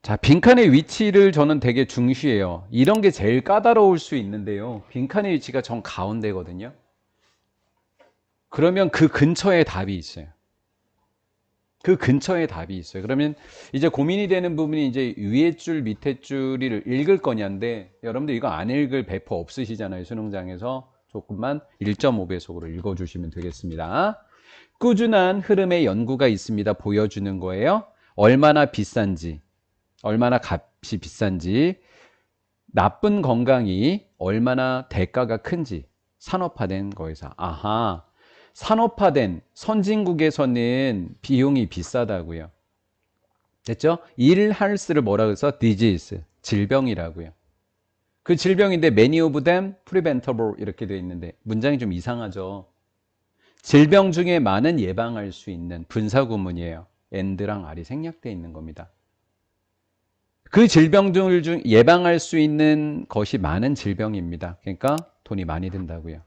자, 빈칸의 위치를 저는 되게 중시해요. 이런 게 제일 까다로울 수 있는데요. 빈칸의 위치가 정 가운데거든요. 그러면 그 근처에 답이 있어요. 그 근처에 답이 있어요. 그러면 이제 고민이 되는 부분이 이제 위에 줄, 밑에 줄을 읽을 거냐인데, 여러분들 이거 안 읽을 배포 없으시잖아요. 수능장에서 조금만 1.5배속으로 읽어주시면 되겠습니다. 꾸준한 흐름의 연구가 있습니다. 보여주는 거예요. 얼마나 비싼지, 얼마나 값이 비싼지, 나쁜 건강이 얼마나 대가가 큰지, 산업화된 거에서. 아하, 산업화된 선진국에서는 비용이 비싸다고요. 됐죠? 일할스를 뭐라고 해서 disease, 질병이라고요. 그 질병인데 many of them preventable 이렇게 되어 있는데 문장이 좀 이상하죠. 질병 중에 많은 예방할 수 있는 분사구문이에요. and랑 r이 생략되어 있는 겁니다. 그 질병들 중 예방할 수 있는 것이 많은 질병입니다. 그러니까 돈이 많이 든다고요.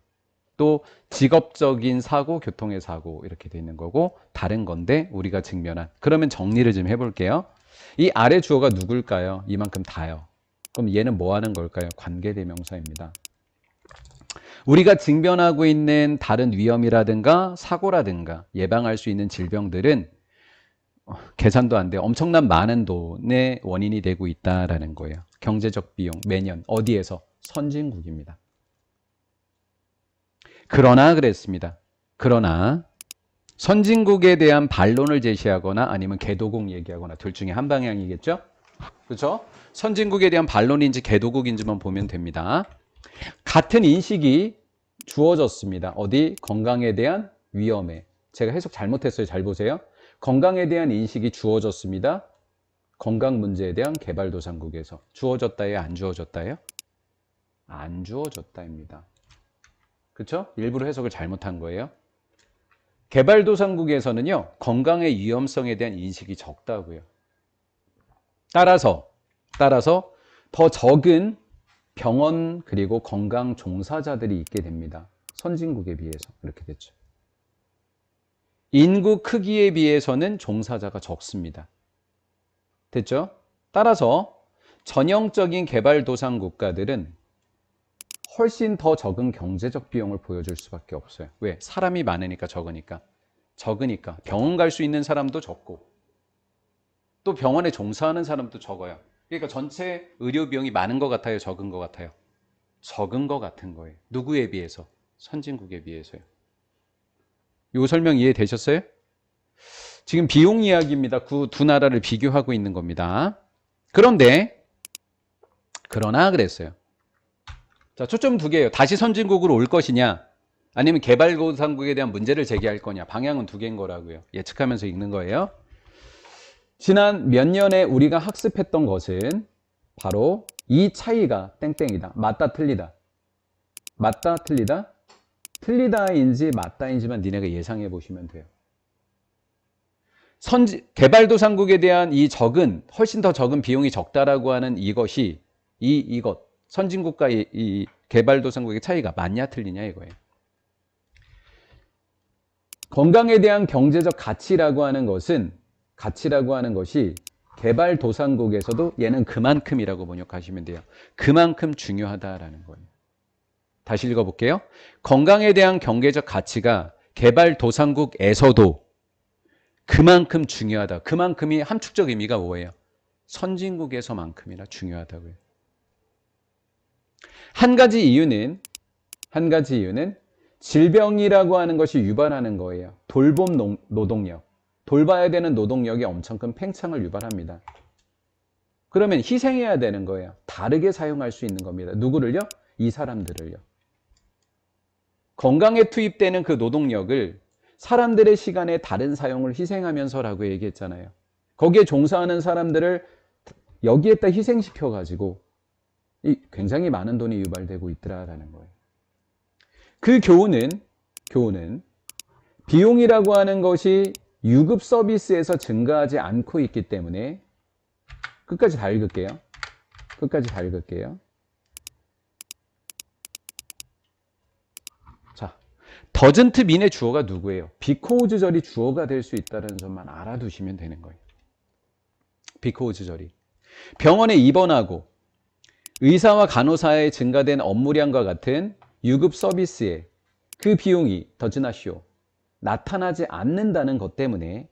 또 직업적인 사고, 교통의 사고 이렇게 돼 있는 거고 다른 건데 우리가 직면한. 그러면 정리를 좀 해볼게요. 이 아래 주어가 누굴까요? 이만큼 다요. 그럼 얘는 뭐 하는 걸까요? 관계대명사입니다. 우리가 직면하고 있는 다른 위험이라든가 사고라든가 예방할 수 있는 질병들은 계산도 안 돼. 엄청난 많은 돈의 원인이 되고 있다라는 거예요. 경제적 비용 매년 어디에서? 선진국입니다. 그러나 그랬습니다. 그러나 선진국에 대한 반론을 제시하거나 아니면 개도국 얘기하거나 둘 중에 한 방향이겠죠? 그렇죠? 선진국에 대한 반론인지 개도국인지만 보면 됩니다. 같은 인식이 주어졌습니다. 어디? 건강에 대한 위험에. 제가 해석 잘못했어요. 잘 보세요. 건강에 대한 인식이 주어졌습니다. 건강 문제에 대한 개발도상국에서. 주어졌다예요? 안 주어졌다예요? 안 주어졌다입니다. 그렇죠? 일부러 해석을 잘못한 거예요. 개발도상국에서는요, 건강의 위험성에 대한 인식이 적다고요. 따라서 더 적은 병원 그리고 건강 종사자들이 있게 됩니다. 선진국에 비해서 그렇게 됐죠. 인구 크기에 비해서는 종사자가 적습니다. 됐죠? 따라서 전형적인 개발도상 국가들은 훨씬 더 적은 경제적 비용을 보여줄 수밖에 없어요. 왜? 사람이 많으니까 적으니까. 병원 갈 수 있는 사람도 적고 또 병원에 종사하는 사람도 적어요. 그러니까 전체 의료 비용이 많은 것 같아요? 적은 것 같아요? 적은 것 같은 거예요. 누구에 비해서? 선진국에 비해서요. 이 설명 이해되셨어요? 지금 비용 이야기입니다. 그 두 나라를 비교하고 있는 겁니다. 그러나 그랬어요. 자, 초점 두 개예요. 다시 선진국으로 올 것이냐 아니면 개발도상국에 대한 문제를 제기할 거냐. 방향은 두 개인 거라고요. 예측하면서 읽는 거예요. 지난 몇 년에 우리가 학습했던 것은 바로 이 차이가 땡땡이다. 맞다 틀리다. 맞다 틀리다. 틀리다인지 맞다인지만 니네가 예상해 보시면 돼요. 개발도상국에 대한 이 훨씬 더 적은 비용이 적다라고 하는 이것이 이것 선진국과 이 개발도상국의 차이가 맞냐 틀리냐 이거예요. 건강에 대한 경제적 가치라고 하는 것이 개발도상국에서도 얘는 그만큼이라고 번역하시면 돼요. 그만큼 중요하다라는 거예요. 다시 읽어볼게요. 건강에 대한 경제적 가치가 개발도상국에서도 그만큼 중요하다. 그만큼이 함축적 의미가 뭐예요? 선진국에서만큼이나 중요하다고요. 한 가지 이유는 질병이라고 하는 것이 유발하는 거예요. 돌봄 노동력. 돌봐야 되는 노동력이 엄청 큰 팽창을 유발합니다. 그러면 희생해야 되는 거예요. 다르게 사용할 수 있는 겁니다. 누구를요? 이 사람들을요. 건강에 투입되는 그 노동력을 사람들의 시간에 다른 사용을 희생하면서라고 얘기했잖아요. 거기에 종사하는 사람들을 여기에다 희생시켜가지고 굉장히 많은 돈이 유발되고 있더라라는 거예요. 그 교훈은 비용이라고 하는 것이 유급 서비스에서 증가하지 않고 있기 때문에 끝까지 다 읽을게요. 자, doesn't mean의 주어가 누구예요? because절이 주어가 될 수 있다는 점만 알아두시면 되는 거예요. because절이. 병원에 입원하고 의사와 간호사의 증가된 업무량과 같은 유급 서비스에 그 비용이 더즈나쇼 나타나지 않는다는 것 때문에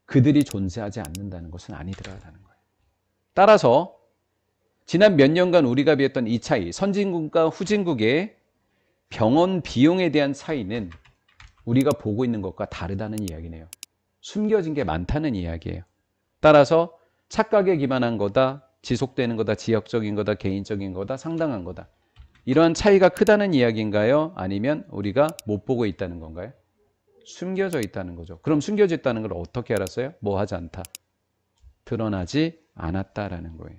그들이 존재하지 않는다는 것은 아니더라라는 거예요. 따라서 지난 몇 년간 우리가 비했던 이 차이, 선진국과 후진국의 병원 비용에 대한 차이는 우리가 보고 있는 것과 다르다는 이야기네요. 숨겨진 게 많다는 이야기예요. 따라서 착각에 기반한 거다, 지속되는 거다, 지역적인 거다, 개인적인 거다, 상당한 거다. 이러한 차이가 크다는 이야기인가요? 아니면 우리가 못 보고 있다는 건가요? 숨겨져 있다는 거죠. 그럼 숨겨져 있다는 걸 어떻게 알았어요? 뭐 하지 않다. 드러나지 않았다라는 거예요.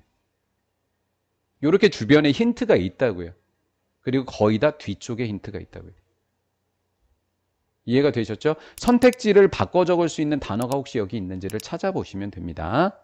이렇게 주변에 힌트가 있다고요. 그리고 거의 다 뒤쪽에 힌트가 있다고요. 이해가 되셨죠? 선택지를 바꿔 적을 수 있는 단어가 혹시 여기 있는지를 찾아보시면 됩니다.